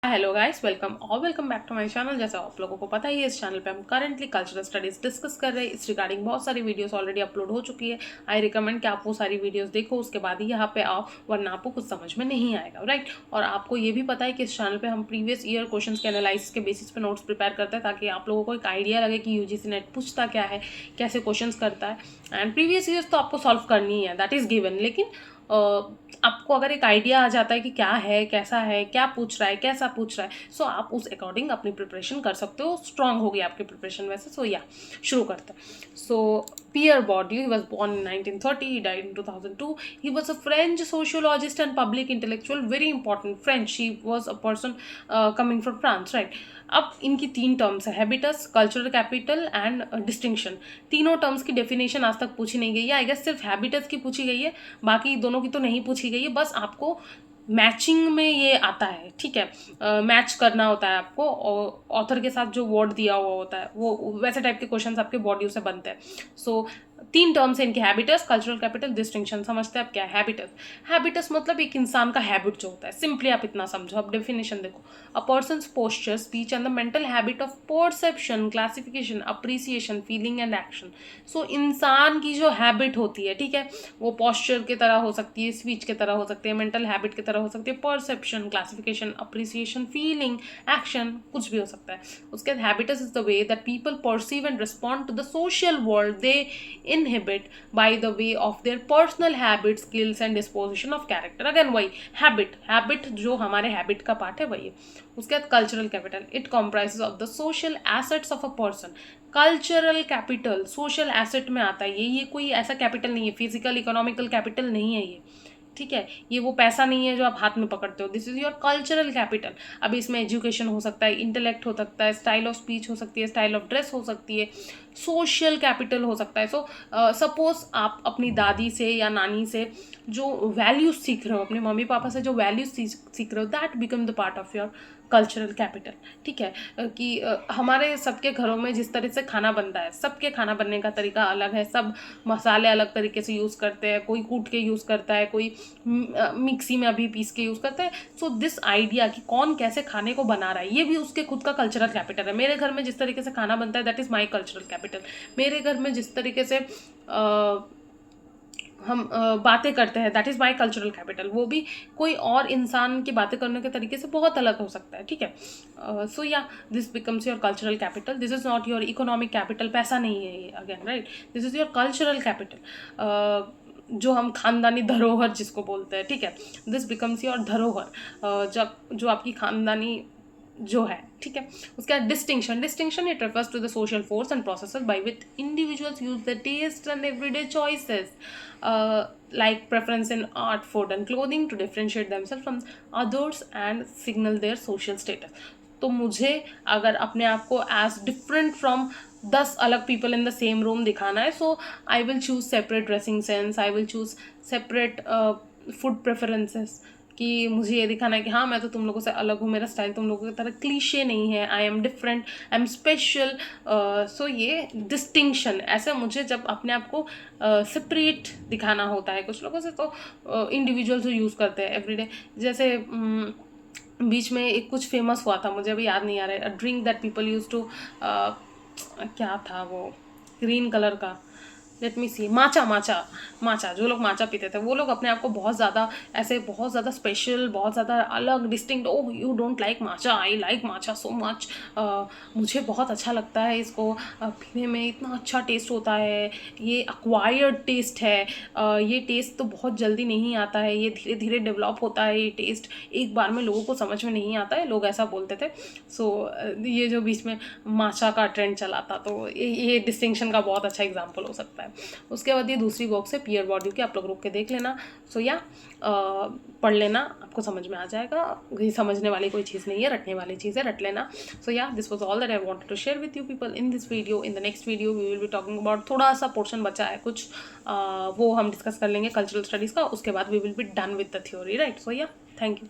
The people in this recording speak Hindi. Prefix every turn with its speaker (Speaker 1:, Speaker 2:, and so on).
Speaker 1: Hello guys, welcome back to my channel. जैसा आप लोगों को पता ही है, इस चैनल पे हम करेंटली कल्चरल स्टडीज डिस्कस कर रहे हैं। इस रिगार्डिंग बहुत सारी वीडियोस ऑलरेडी अपलोड हो चुकी है। आई रिकमेंड कि आप वो सारी वीडियोस देखो, उसके बाद ही यहाँ पे आओ, वरना आपको कुछ समझ में नहीं आएगा, राइट। और आपको ये भी पता है कि इस चैनल पे हम प्रीवियस ईयर क्वेश्चन के एनालिसिस के बेसिस पे नोट्स प्रिपेयर करते हैं, ताकि आप लोगों को एक आइडिया लगे कि यूजीसी नेट पूछता क्या है, कैसे क्वेश्चन करता है। एंड प्रीवियस ईयर्स तो आपको सॉल्व करनी ही है, दैट इज गिवन। लेकिन आपको अगर एक आइडिया आ जाता है कि क्या है, कैसा है, क्या पूछ रहा है, कैसा पूछ रहा है, सो आप उस अकॉर्डिंग अपनी प्रिपरेशन कर सकते हो। स्ट्रांग होगी आपकी प्रिपरेशन वैसे। सो या शुरू करते हैं। सो Pierre Bourdieu, he was born in 1930, he died in 2002. He was a French sociologist and public intellectual, very important French. He was a person coming from France, right? अब इनकी तीन टर्म्स है, habits, cultural capital and distinction. तीनों टर्म्स की डेफिनेशन आज तक पूछी नहीं गई है। आई गेस सिर्फ हैबिटस की पूछी गई है, बाकी दोनों की तो नहीं पूछी गई है। बस आपको मैचिंग में ये आता है, ठीक है। मैच करना होता है आपको, और ऑथर के साथ जो वर्ड दिया हुआ होता है वो वैसे टाइप के क्वेश्चंस आपके बॉडी से बनते हैं। सो तीन टर्म्स है इनके, हैबिटस, कल्चरल कैपिटल, डिस्टिंक्शन। समझते हैं आप क्या है हैबिटस? हैबिटस मतलब एक इंसान का हैबिट जो होता है, सिंपली आप इतना समझो। अब डेफिनेशन देखो, a person's posture, speech and the mental habit of perception, classification, appreciation, feeling and action. So इंसान की जो हैबिट होती है, ठीक है, वो पोस्चर की तरह हो सकती है, स्पीच की तरह हो सकती है, मेंटल हैबिट की तरह हो सकती है, perception, classification, appreciation, feeling, action, कुछ भी हो सकता है। उसके बाद habitus is the way that people perceive and respond to the social world they inhibit by the way of their personal habits, skills and disposition of character. Again वही हैबिट जो हमारे हैबिट का पार्ट है वही है। उसके बाद cultural capital, it comprises of the social assets of a person. Cultural capital social asset में आता है। ये कोई ऐसा कैपिटल नहीं है, फिजिकल इकोनॉमिकल कैपिटल नहीं है ये, ठीक है। ये वो पैसा नहीं है जो आप हाथ में पकड़ते हो। This is your cultural capital. अब इसमें एजुकेशन हो सकता है, इंटेलेक्ट हो सकता है, स्टाइल ऑफ स्पीच हो सकती है, स्टाइल ऑफ ड्रेस हो सकती है, सोशल कैपिटल हो सकता है। सो सपोज आप अपनी दादी से या नानी से जो वैल्यूज सीख रहे हो, अपने मम्मी पापा से जो वैल्यूज सीख रहे हो, that become the part of your cultural capital, ठीक है। कि हमारे सबके घरों में जिस तरह से खाना बनता है, सबके खाना बनने का तरीका अलग है, सब मसाले अलग तरीके से यूज़ करते हैं, कोई कूट के यूज़ करता है, कोई मिक्सी में अभी पीस के यूज़ करता है। सो दिस आइडिया कि कौन कैसे खाने को बना रहा है, ये भी उसके खुद का कल्चरल कैपिटल है। मेरे घर में जिस तरीके से खाना बनता है, that is my cultural capital. मेरे घर में जिस तरीके से हम बातें करते हैं, that is my cultural capital. वो भी कोई और इंसान की बातें करने के तरीके से बहुत अलग हो सकता है, ठीक है। सो yeah this becomes your cultural capital. This is not your economic capital, पैसा नहीं है ये, again, right. This is your cultural capital, जो हम खानदानी धरोहर जिसको बोलते हैं, ठीक है। दिस बिकम्स योर धरोहर, जब जो आपकी खानदानी जो है, ठीक है। उसका distinction it refers to the social force and processes by which individuals use the taste and everyday choices like preference in art, food and clothing to differentiate themselves from others and signal their social status. तो मुझे अगर अपने आप को एज डिफरेंट फ्रॉम 10 अलग people in the same room दिखाना है, so I will choose separate dressing sense, I will choose separate food preferences, कि मुझे ये दिखाना है कि हाँ मैं तो तुम लोगों से अलग हूँ, मेरा स्टाइल तुम लोगों की तरह क्लीशे नहीं है, I am different, I am special. So ये डिस्टिंक्शन, ऐसे मुझे जब अपने आप को सेपरेट दिखाना होता है कुछ लोगों से, तो इंडिविजुअल्स यूज़ करते हैं एवरीडे। जैसे बीच में एक कुछ फेमस हुआ था, मुझे अभी याद नहीं आ रहा है, drink that people use to, क्या था वो, ग्रीन कलर का, लेट मी सी, माचा। जो लोग माचा पीते थे, वो लोग अपने आप को बहुत ज़्यादा ऐसे, बहुत ज़्यादा स्पेशल, बहुत ज़्यादा अलग, distinct, oh you don't like matcha, I like matcha so much, मुझे बहुत अच्छा लगता है इसको पीने में, इतना अच्छा टेस्ट होता है, ये अक्वायर्ड टेस्ट है, ये टेस्ट तो बहुत जल्दी नहीं आता है, ये धीरे धीरे डेवलप होता है, ये टेस्ट एक बार में लोगों को समझ में नहीं आता है, लोग ऐसा बोलते थे। सो ये जो बीच में माचा का ट्रेंड चला था, तो ये डिस्टिंक्शन का बहुत अच्छा एग्जाम्पल हो सकता है। उसके बाद ये दूसरी बॉक्स है पियर बॉर्ड्यू की, आप लोग रुक के देख लेना। सो या पढ़ लेना, आपको समझ में आ जाएगा। ये समझने वाली कोई चीज़ नहीं है, रटने वाली चीज़ है, रट लेना। So yeah this was all that I wanted to share with you people in this video. In the next video we will be talking about, थोड़ा सा पोर्शन बचा है कुछ, वो हम डिस्कस कर लेंगे कल्चरल स्टडीज़ का। उसके बाद we will be done with the theory, right. So yeah thank you.